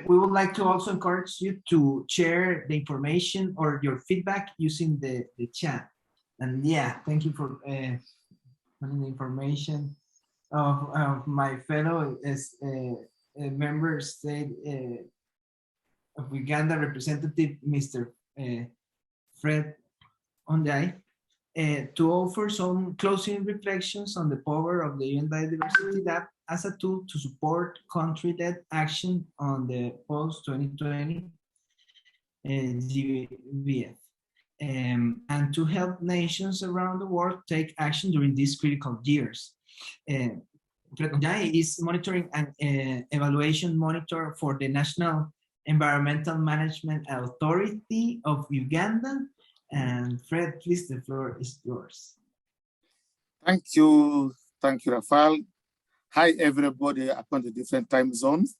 we would like to also encourage you to share the information or your feedback using the chat. And yeah, thank you for putting the information of my fellow member state of Uganda representative, Mr. Fred Ondai, to offer some closing reflections on the power of the UN Biodiversity Lab as a tool to support country-led action on the post-2020 GBF, and to help nations around the world take action during these critical years. Fred Ondai is monitoring and evaluation monitor for the National Environmental Management Authority of Uganda. And Fred, please, the floor is yours. Thank you, Rafael. Hi, everybody upon the different time zones.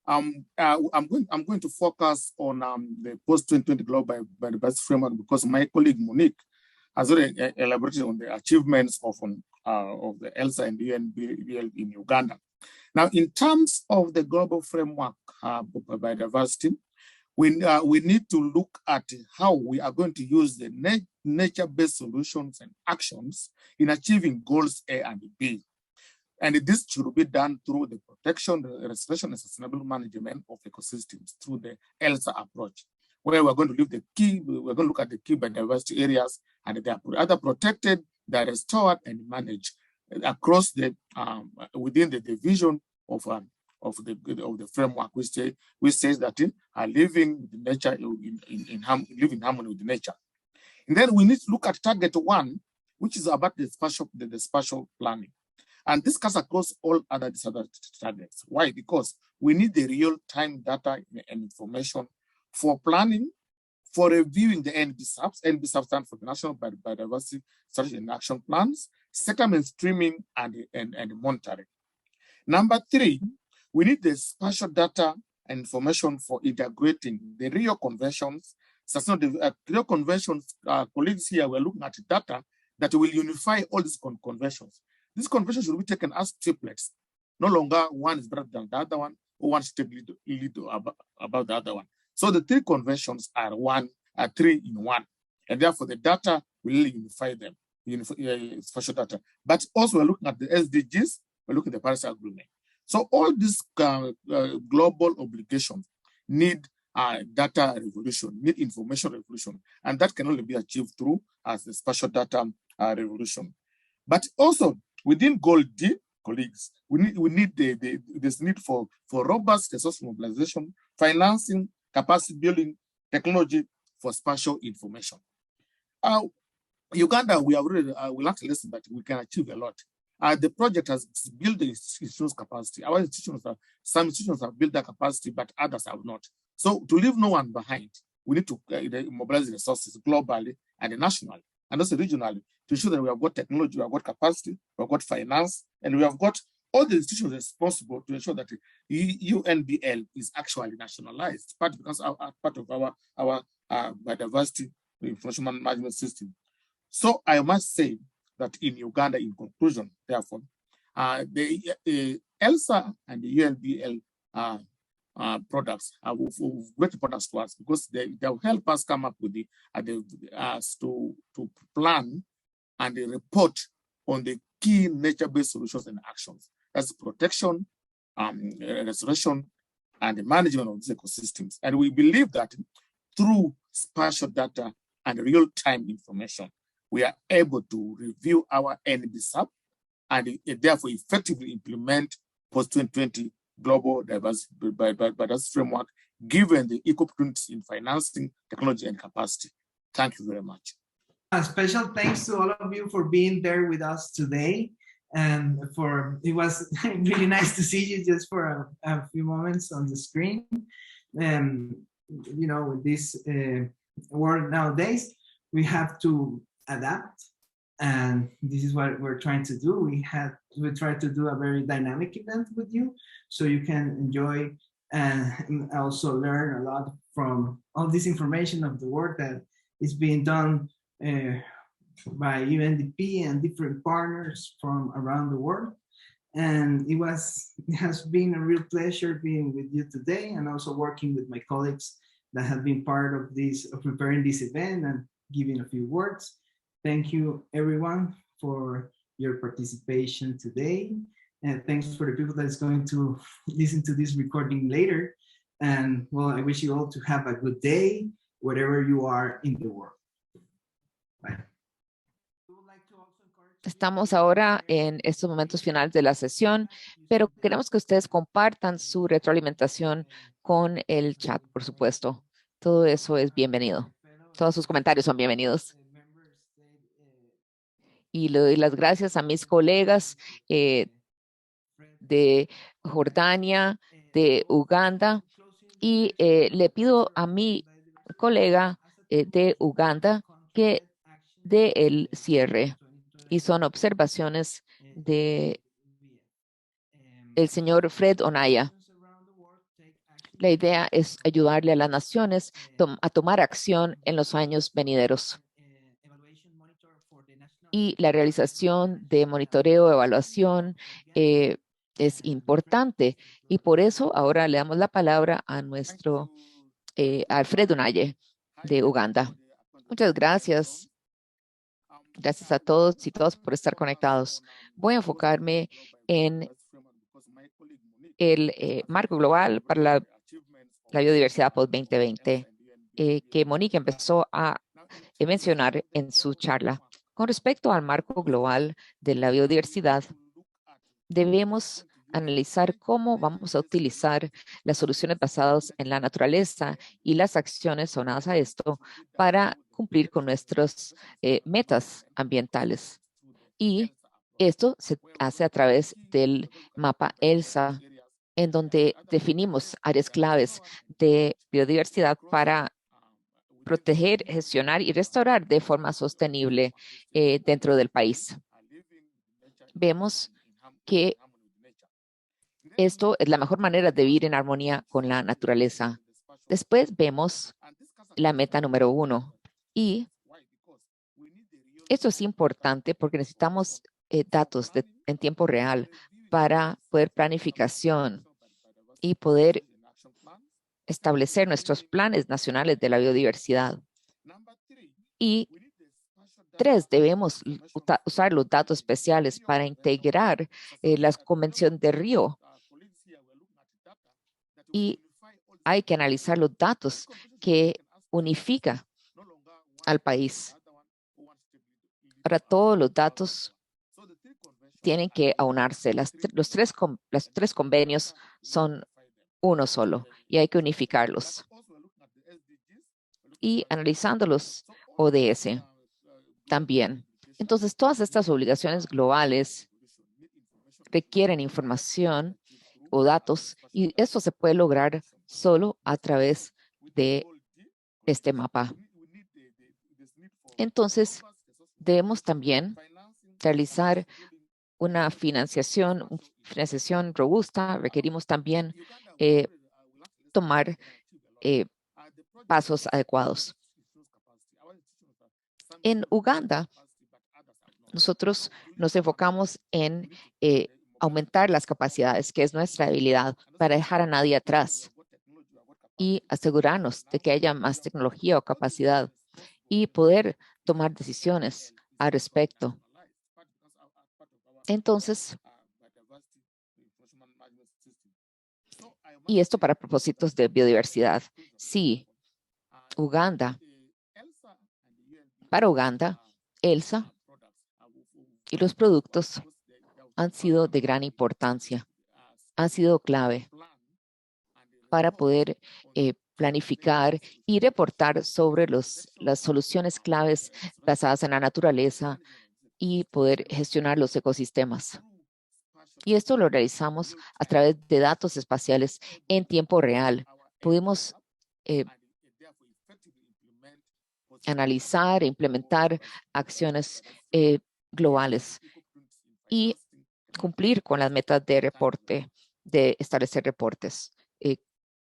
I'm going to focus on the post-2020 Global Biodiversity Framework because my colleague Monique has already elaborated on the achievements of the ELSA and UNBL in Uganda. Now, in terms of the global framework for biodiversity, we need to look at how we are going to use the nature-based solutions and actions in achieving goals A and B. And this should be done through the protection, the restoration, and sustainable management of ecosystems through the ELSA approach, where we're going to look at the key biodiversity areas, and they are either protected, they are restored and managed across the within the division of the framework, which says that living with nature in harmony with nature. And then we need to look at target 1, which is about the spatial planning. And this cuts across all other targets. Why? Because we need the real-time data and information for planning, for reviewing the NBSAPs. NBSAPs stand for the National Biodiversity Strategy and Action Plans, settlement streaming, and monitoring. Number 3, we need the spatial data and information for integrating the Rio Conventions. Rio Conventions, colleagues here, we're looking at data that will unify all these conventions. These conventions should be taken as triplets. No longer one is better than the other one, or one should lead about the other one. So the 3 conventions are 3 in 1. And therefore the data will really unify them, spatial data. But also we're looking at the SDGs, we're looking at the Paris Agreement. So all these global obligations need data revolution, need information revolution, and that can only be achieved through the spatial data revolution. But also within Goal D, colleagues, we need this need for robust resource mobilization, financing, capacity building, technology for spatial information. Uganda, we have already we learned a lesson that we can achieve a lot. The project has built the institutions' capacity. Our institutions some institutions have built their capacity, but others have not. So to leave no one behind, we need to mobilize the resources globally and nationally, and also regionally, to ensure that we have got technology, we have got capacity, we have got finance, and we have got all the institutions responsible to ensure that UNBL is actually nationalized, part of our biodiversity information management system. So I must say that in Uganda, in conclusion, therefore, the ELSA and the UNBL products are of great importance to us because they will help us come up with to plan and report on the key nature-based solutions and actions. That's protection, restoration, and the management of these ecosystems. And we believe that through spatial data and real-time information, we are able to review our NBSAP and therefore effectively implement post-2020 global biodiversity framework, given the equal opportunities in financing, technology, and capacity. Thank you very much. A special thanks to all of you for being there with us today. And it was really nice to see you just for a few moments on the screen. You know, with this world nowadays, we have to adapt, and this is what we're trying to do. We try to do a very dynamic event with you, so you can enjoy and also learn a lot from all this information of the work that is being done by UNDP and different partners from around the world. And it has been a real pleasure being with you today, and also working with my colleagues that have been part of preparing this event and giving a few words. Thank you everyone for your participation today. And thanks for the people that's going to listen to this recording later. And well, I wish you all to have a good day, wherever you are in the world. Bye. Estamos ahora en estos momentos finales de la sesión, pero queremos que ustedes compartan su retroalimentación con el chat, por supuesto. Todo eso es bienvenido. Todos sus comentarios son bienvenidos. Y le doy las gracias a mis colegas de Jordania, de Uganda, y le pido a mi colega de Uganda que dé el cierre. Y son observaciones de el señor Fred Onaya. La idea es ayudarle a las naciones a tomar acción en los años venideros. Y la realización de monitoreo, evaluación es importante. Y por eso ahora le damos la palabra a nuestro Alfred Onaya de Uganda. Muchas gracias. Gracias a todos y todas por estar conectados. Voy a enfocarme en el marco global para la biodiversidad post-2020 que Monique empezó a mencionar en su charla. Con respecto al marco global de la biodiversidad, debemos analizar cómo vamos a utilizar las soluciones basadas en la naturaleza y las acciones sonadas a esto para cumplir con nuestras metas ambientales. Y esto se hace a través del mapa ELSA, en donde definimos áreas claves de biodiversidad para proteger, gestionar y restaurar de forma sostenible dentro del país. Vemos que esto es la mejor manera de vivir en armonía con la naturaleza. Después vemos la meta número 1. Y esto es importante porque necesitamos datos en tiempo real para poder planificación y poder establecer nuestros planes nacionales de la biodiversidad. Y 3, debemos usar los datos especiales para integrar la Convención de Río. Y hay que analizar los datos que unifica al país. Ahora todos los datos tienen que aunarse. Los tres convenios son uno solo y hay que unificarlos. Y analizando los ODS también. Entonces, todas estas obligaciones globales requieren información o datos y esto se puede lograr solo a través de este mapa. Entonces, debemos también realizar una financiación robusta. Requerimos también tomar pasos adecuados. En Uganda, nosotros nos enfocamos en aumentar las capacidades, que es nuestra habilidad, para dejar a nadie atrás y asegurarnos de que haya más tecnología o capacidad y poder tomar decisiones al respecto. Entonces, y esto para propósitos de biodiversidad. Sí, para Uganda, ELSA y los productos han sido de gran importancia, han sido clave para poder planificar y reportar sobre las soluciones claves basadas en la naturaleza y poder gestionar los ecosistemas. Y esto lo realizamos a través de datos espaciales en tiempo real. Pudimos analizar e implementar acciones globales y cumplir con las metas de reporte, de establecer reportes.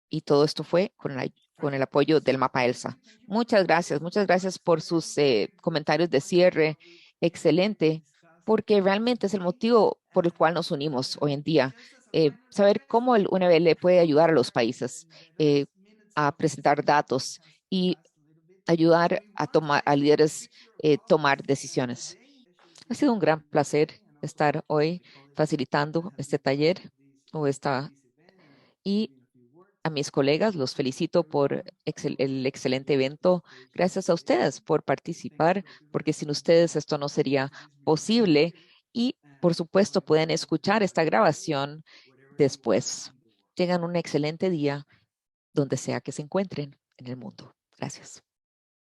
Y todo esto fue con el apoyo del mapa ELSA. Muchas gracias por sus comentarios de cierre. Excelente porque realmente es el motivo por el cual nos unimos hoy en día. Saber cómo el UNEA le puede ayudar a los países a presentar datos y ayudar a líderes tomar decisiones. Ha sido un gran placer estar hoy facilitando este taller y a mis colegas los felicito por el excelente evento. Gracias a ustedes por participar, porque sin ustedes esto no sería posible. Y por supuesto pueden escuchar esta grabación después. Tengan un excelente día donde sea que se encuentren en el mundo. Gracias.